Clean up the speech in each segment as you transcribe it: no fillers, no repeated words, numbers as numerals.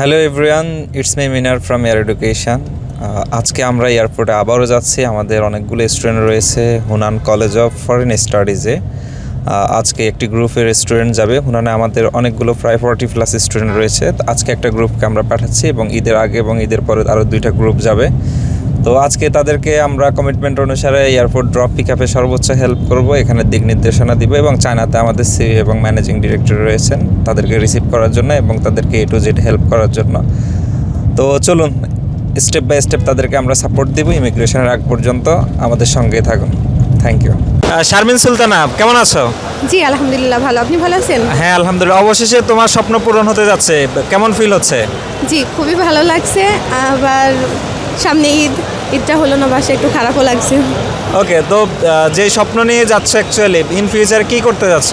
Hello everyone, it's me Minar from air education. আজকে আমরা এয়ারপোর্টে আবারও যাচ্ছি। আমাদের অনেকগুলো স্টুডেন্ট রয়েছে হুনান কলেজ অফ ফরেন স্টাডিজে। আজকে একটি গ্রুপের স্টুডেন্ট যাবে হুনানে। আমাদের অনেকগুলো প্রায় 40+ স্টুডেন্ট রয়েছে। আজকে একটা গ্রুপকে আমরা পাঠাচ্ছি এবং ঈদের আগে এবং ঈদের পরে আরও 2টা গ্রুপ যাবে। তো আজকে তাদেরকে আমরা কমিটমেন্ট অনুসারে এয়ারপোর্ট ড্রপ পিক আপে সর্বোচ্চ হেল্প করব, এখানে দিক নির্দেশনা দিব এবং চায়নাতে আমাদের সিইও এবং ম্যানেজিং ডিরেক্টর রয়েছেন তাদেরকে রিসিভ করার জন্য এবং তাদেরকে A to Z হেল্প করার জন্য। তো চলুন স্টেপ বাই স্টেপ তাদেরকে আমরা সাপোর্ট দিব ইমিগ্রেশনের আগ পর্যন্ত। আমাদের সঙ্গেই থাকুন। Thank you. শারমিন সুলতানা, কেমন আছো? জি আলহামদুলিল্লাহ ভালো। আপনি ভালো আছেন? হ্যাঁ আলহামদুলিল্লাহ। অবশেষে তোমার স্বপ্ন পূরণ হতে যাচ্ছে, কেমন ফিল হচ্ছে? জি খুবই ভালো লাগছে। আবার সামনে ঈদটা হলো না, বাসা একটু খারাপও লাগছে। ওকে, তো যে স্বপ্ন নিয়ে যাচ্ছ অ্যাকচুয়ালি ইন ফিউচার কী করতে যাচ্ছ?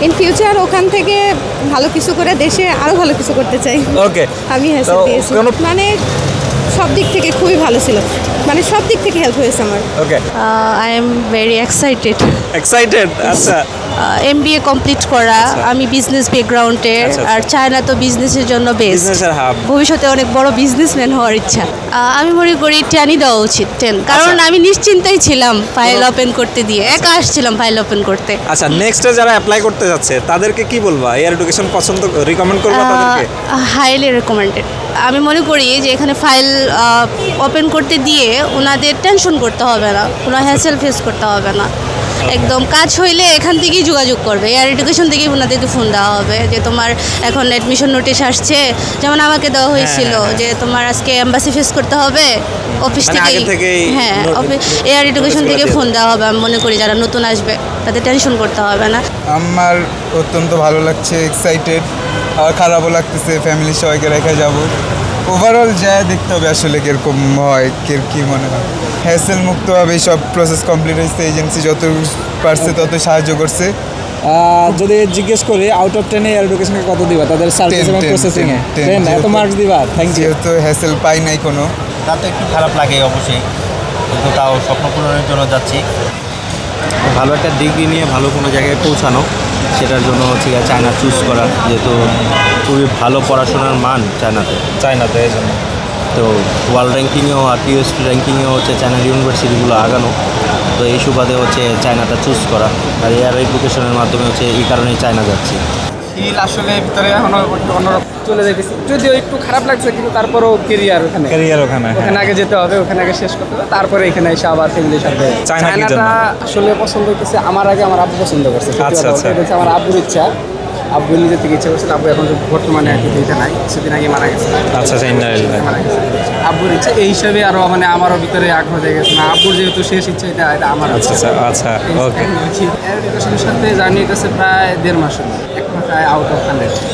ইন ফিউচার ওখান থেকে ভালো কিছু করে দেশে আরও ভালো কিছু করতে চাই। ওকে, আমি হ্যাঁ দিয়েছি, মানে সব দিক থেকে খুবই ভালো ছিল, মানে সব দিক থেকে হেল্প হয়েছে আমার। Okay, I am very excited. Excited? আচ্ছা, MBA কমপ্লিট করা, আমি বিজনেস ব্যাকগ্রাউন্ডের, আচ্ছা, আর চায়না তো বিজনেসের জন্য বেস্ট। বিজনেসের হাব। ভবিষ্যতে অনেক বড় বিজনেসম্যান হওয়ার ইচ্ছা। আমি মনে করি 10ই দেওয়া উচিত, 10, কারণ আমি নিশ্চিন্তাই ছিলাম ফাইল ওপেন করতে দিয়ে, একা আসছিলাম ফাইল ওপেন করতে। আচ্ছা, নেক্সটে যারা অ্যাপ্লাই করতে যাচ্ছে তাদেরকে কি বলবা? এয়ার এডুকেশন পছন্দ রিকমেন্ড করবা তাদেরকে? Highly recommended. আমি মনে করি যে এখানে ফাইল ওপেন করতে দিয়ে ওনাদের টেনশন করতে হবে না, কোনো হ্যাসেল ফেস করতে হবে না। একদম কাজ হইলে এখান থেকেই যোগাযোগ করবে, এয়ার এডুকেশন থেকেই ওনাদেরকে ফোন দেওয়া হবে যে তোমার এখন অ্যাডমিশন নোটিশ আসছে, যেমন আমাকে দেওয়া হয়েছিল যে তোমার আজকে এম্বাসি ফেস করতে হবে, অফিস থেকেই। হ্যাঁ, এয়ার এডুকেশন থেকে ফোন দেওয়া হবে। আমি মনে করি যারা নতুন আসবে তাদের টেনশন করতে হবে না। আমার অত্যন্ত ভালো লাগছে, এক্সাইটেড, আর খারাপও লাগতেছে। ফ্যামিলির সবাইকে রেখে যাব। ওভারঅল যা দেখতে হবে আসলে কীরকম হয়, কী মনে হয়। হ্যাসেল মুক্তভাবে সব প্রসেস কমপ্লিট হয়েছে। এজেন্সি যত পারছে তত সাহায্য করছে। যদি জিজ্ঞেস করি আউট অফ 10 এয়ার এডুকেশনকে কত দিবা তাদের সার্ভিস এবং প্রসেসিংয়ে? 10 এত মার্কস দিবা? Thank you. যেহেতু হ্যাসেল পাই নাই কোনো, তাতে একটু খারাপ লাগে অবশ্যই, কিন্তু তাও স্বপ্ন পূরণের জন্য যাচ্ছি। ভালো একটা ডিগ্রি নিয়ে ভালো কোনো জায়গায় পৌঁছানো, সেটার জন্য হচ্ছে চায়না চুজ করা, যেহেতু খুবই ভালো পড়াশোনার মান চায়নাতে এই জন্য। তো ওয়ার্ল্ড র্যাঙ্কিংয়েও আর টিএসপি র্যাঙ্কিংয়েও হচ্ছে চায়নার ইউনিভার্সিটিগুলো আগানো, তো এই সুবাদে হচ্ছে চায়নাটা চুজ করা। আর এয়ার এডুকেশনের মাধ্যমে হচ্ছে এই কারণেই চায়না যাচ্ছি। ফিল আসলে ভিতরে এখনো অন্যরকম চলে যাইতেছি, যদিও একটু খারাপ লাগছে, কিন্তু তারপরেও ক্যারিয়ার ওখানে আগে যেতে হবে, ওখানে আগে শেষ করতে হবে, তারপরে এখানে এসে আবার ফ্যামিলির সাথে। চায়নাটা আসলে পছন্দ হইতেছে আমার, আগে আমার আব্বু পছন্দ করছে। আচ্ছা, আমার আব্বুর ইচ্ছা, আব্বু নিজের থেকে ইচ্ছা করছিল। আব্বু এখন বর্তমানে পৃথিবীতে নাই, কিছুদিন আগে মারা গেছে। আচ্ছা, মারা গেছে। আব্বুর ইচ্ছা এই হিসাবে আরও মানে আমারও ভিতরে আগ্রহ হয়ে গেছে না, আব্বুর যেহেতু শেষ ইচ্ছা, এটা আমার। আচ্ছা, ওকে। এডুকেশনের সাথে জার্নি হইতেছে প্রায় 1.5 মাস, এক কথায় আউট অফ 100।